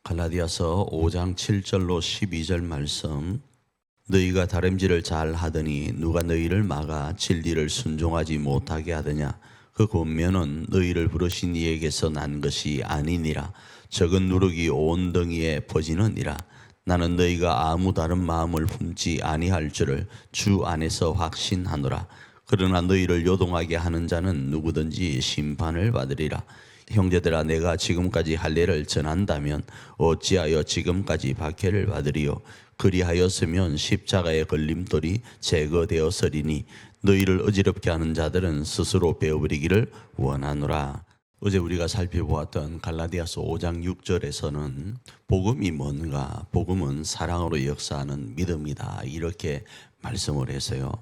갈라디아서 5장 7절로 12절 말씀. 너희가 다름질을 잘 하더니 누가 너희를 막아 진리를 순종하지 못하게 하더냐. 그 권면은 너희를 부르신 이에게서 난 것이 아니니라. 적은 누룩이 온 덩이에 퍼지느니라. 나는 너희가 아무 다른 마음을 품지 아니할 줄을 주 안에서 확신하노라. 그러나 너희를 요동하게 하는 자는 누구든지 심판을 받으리라. 형제들아, 내가 지금까지 할례를 전한다면 어찌하여 지금까지 박해를 받으리요. 그리하였으면 십자가의 걸림돌이 제거되었으리니 너희를 어지럽게 하는 자들은 스스로 베어버리기를 원하노라. 어제 우리가 살펴보았던 갈라디아서 5장 6절에서는 복음이 뭔가? 복음은 사랑으로 역사하는 믿음이다, 이렇게 말씀을 했어요.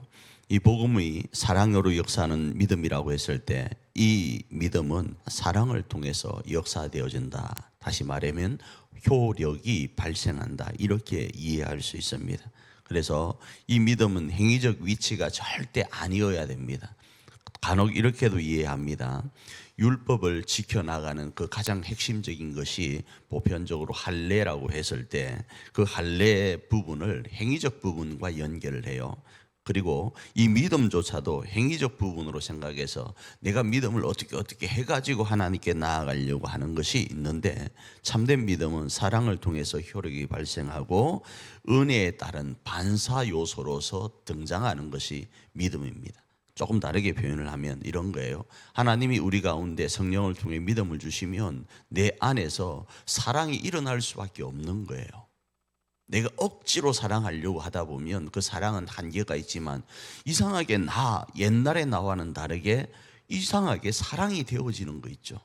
이 복음이 사랑으로 역사하는 믿음이라고 했을 때 이 믿음은 사랑을 통해서 역사되어진다. 다시 말하면 효력이 발생한다, 이렇게 이해할 수 있습니다. 그래서 이 믿음은 행위적 위치가 절대 아니어야 됩니다. 간혹 이렇게도 이해합니다. 율법을 지켜나가는 그 가장 핵심적인 것이 보편적으로 할례라고 했을 때 그 할례 부분을 행위적 부분과 연결을 해요. 그리고 이 믿음조차도 행위적 부분으로 생각해서 내가 믿음을 어떻게 해가지고 하나님께 나아가려고 하는 것이 있는데, 참된 믿음은 사랑을 통해서 효력이 발생하고 은혜에 따른 반사 요소로서 등장하는 것이 믿음입니다. 조금 다르게 표현을 하면 이런 거예요. 하나님이 우리 가운데 성령을 통해 믿음을 주시면 내 안에서 사랑이 일어날 수밖에 없는 거예요. 내가 억지로 사랑하려고 하다 보면 그 사랑은 한계가 있지만 이상하게 옛날의 나와는 다르게 이상하게 사랑이 되어지는 거 있죠.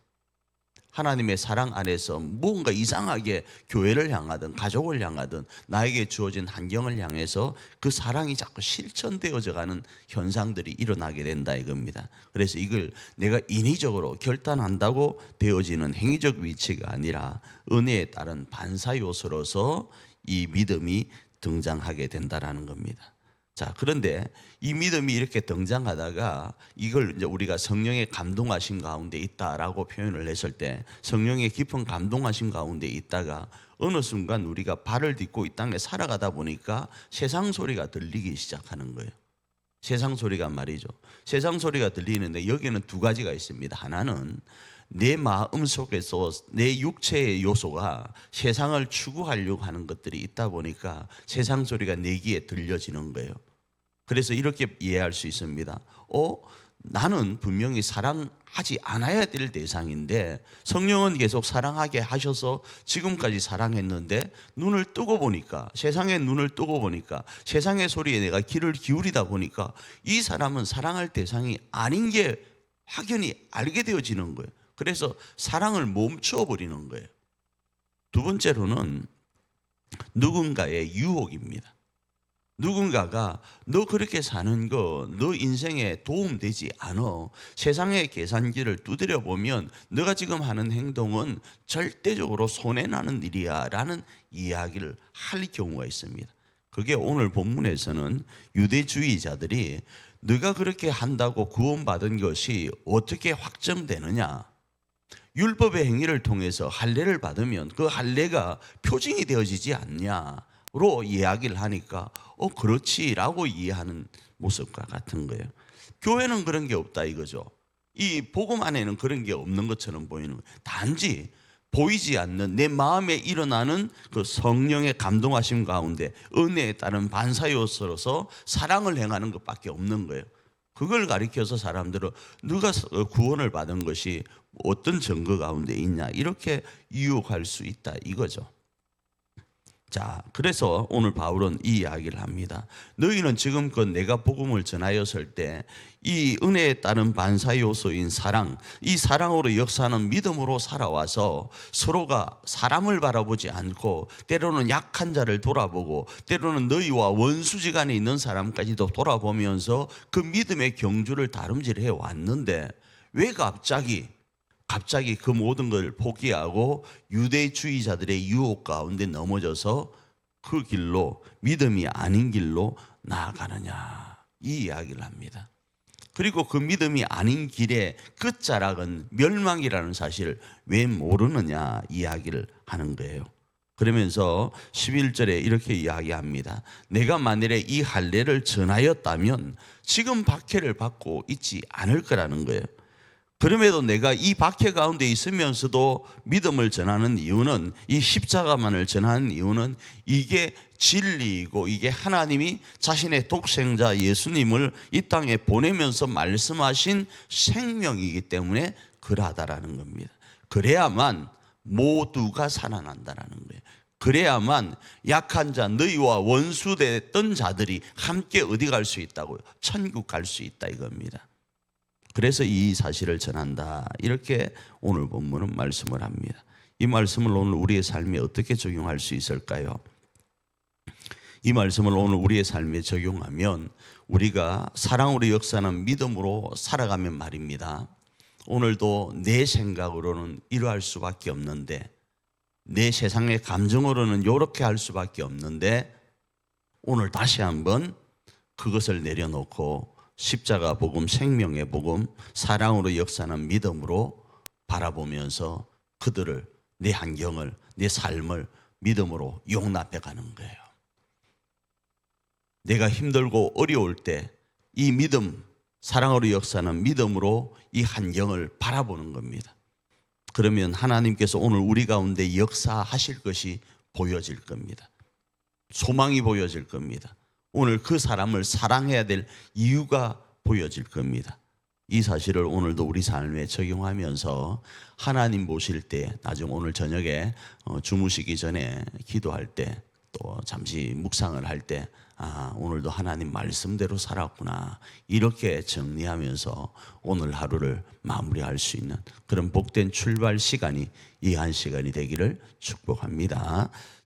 하나님의 사랑 안에서 뭔가 이상하게 교회를 향하든 가족을 향하든 나에게 주어진 환경을 향해서 그 사랑이 자꾸 실천되어져 가는 현상들이 일어나게 된다 이겁니다. 그래서 이걸 내가 인위적으로 결단한다고 되어지는 행위적 위치가 아니라 은혜에 따른 반사 요소로서 이 믿음이 등장하게 된다라는 겁니다. 자, 그런데 이 믿음이 이렇게 등장하다가 이걸 이제 우리가 성령의 감동하심 가운데 있다라고 표현을 했을 때, 성령의 깊은 감동하심 가운데 있다가 어느 순간 우리가 발을 딛고 이 땅에 살아가다 보니까 세상 소리가 들리기 시작하는 거예요. 세상 소리가 말이죠. 세상 소리가 들리는데 여기에는 두 가지가 있습니다. 하나는 내 마음 속에서 내 육체의 요소가 세상을 추구하려고 하는 것들이 있다 보니까 세상 소리가 내 귀에 들려지는 거예요. 그래서 이렇게 이해할 수 있습니다. 나는 분명히 사랑하지 않아야 될 대상인데 성령은 계속 사랑하게 하셔서 지금까지 사랑했는데 눈을 뜨고 보니까, 세상의 눈을 뜨고 보니까, 세상의 소리에 내가 귀를 기울이다 보니까 이 사람은 사랑할 대상이 아닌 게 확연히 알게 되어지는 거예요. 그래서 사랑을 멈추어 버리는 거예요. 두 번째로는 누군가의 유혹입니다. 누군가가 너 그렇게 사는 거 너 인생에 도움되지 않아, 세상의 계산기를 두드려 보면 너가 지금 하는 행동은 절대적으로 손해나는 일이야 라는 이야기를 할 경우가 있습니다. 그게 오늘 본문에서는 유대주의자들이 너가 그렇게 한다고 구원받은 것이 어떻게 확정되느냐, 율법의 행위를 통해서 할례를 받으면 그 할례가 표징이 되어지지 않냐로 이야기를 하니까 그렇지라고 이해하는 모습과 같은 거예요. 교회는 그런 게 없다 이거죠. 이 복음 안에는 그런 게 없는 것처럼 보이는 거예요. 단지 보이지 않는 내 마음에 일어나는 그 성령의 감동하심 가운데 은혜에 따른 반사 요소로서 사랑을 행하는 것밖에 없는 거예요. 그걸 가리켜서 사람들은 누가 구원을 받은 것이 어떤 증거 가운데 있냐, 이렇게 유혹할 수 있다 이거죠. 자, 그래서 오늘 바울은 이 이야기를 합니다. 너희는 지금껏 내가 복음을 전하였을 때 이 은혜에 따른 반사 요소인 사랑, 이 사랑으로 역사하는 믿음으로 살아와서 서로가 사람을 바라보지 않고 때로는 약한 자를 돌아보고 때로는 너희와 원수지간에 있는 사람까지도 돌아보면서 그 믿음의 경주를 다름질해 왔는데 왜 갑자기 그 모든 걸 포기하고 유대주의자들의 유혹 가운데 넘어져서 그 길로, 믿음이 아닌 길로 나아가느냐, 이 이야기를 합니다. 그리고 그 믿음이 아닌 길의 끝자락은 멸망이라는 사실을 왜 모르느냐 이야기를 하는 거예요. 그러면서 11절에 이렇게 이야기합니다. 내가 만일에 이 할례를 전하였다면 지금 박해를 받고 있지 않을 거라는 거예요. 그럼에도 내가 이 박해 가운데 있으면서도 믿음을 전하는 이유는, 이 십자가만을 전하는 이유는 이게 진리이고 이게 하나님이 자신의 독생자 예수님을 이 땅에 보내면서 말씀하신 생명이기 때문에 그러하다라는 겁니다. 그래야만 모두가 살아난다라는 거예요. 그래야만 약한 자, 너희와 원수됐던 자들이 함께 어디 갈 수 있다고요? 천국 갈 수 있다 이겁니다. 그래서 이 사실을 전한다, 이렇게 오늘 본문은 말씀을 합니다. 이 말씀을 오늘 우리의 삶에 어떻게 적용할 수 있을까요? 이 말씀을 오늘 우리의 삶에 적용하면 우리가 사랑으로 역사하는 믿음으로 살아가면 말입니다, 오늘도 내 생각으로는 이러할 수밖에 없는데, 내 세상의 감정으로는 이렇게 할 수밖에 없는데, 오늘 다시 한번 그것을 내려놓고 십자가 복음, 생명의 복음, 사랑으로 역사하는 믿음으로 바라보면서 그들을, 내 환경을, 내 삶을 믿음으로 용납해 가는 거예요. 내가 힘들고 어려울 때 이 믿음, 사랑으로 역사하는 믿음으로 이 환경을 바라보는 겁니다. 그러면 하나님께서 오늘 우리 가운데 역사하실 것이 보여질 겁니다. 소망이 보여질 겁니다. 오늘 그 사람을 사랑해야 될 이유가 보여질 겁니다. 이 사실을 오늘도 우리 삶에 적용하면서 하나님 보실 때, 나중에 오늘 저녁에 주무시기 전에 기도할 때, 또 잠시 묵상을 할 때, 오늘도 하나님 말씀대로 살았구나, 이렇게 정리하면서 오늘 하루를 마무리할 수 있는 그런 복된 출발 시간이 이 한 시간이 되기를 축복합니다.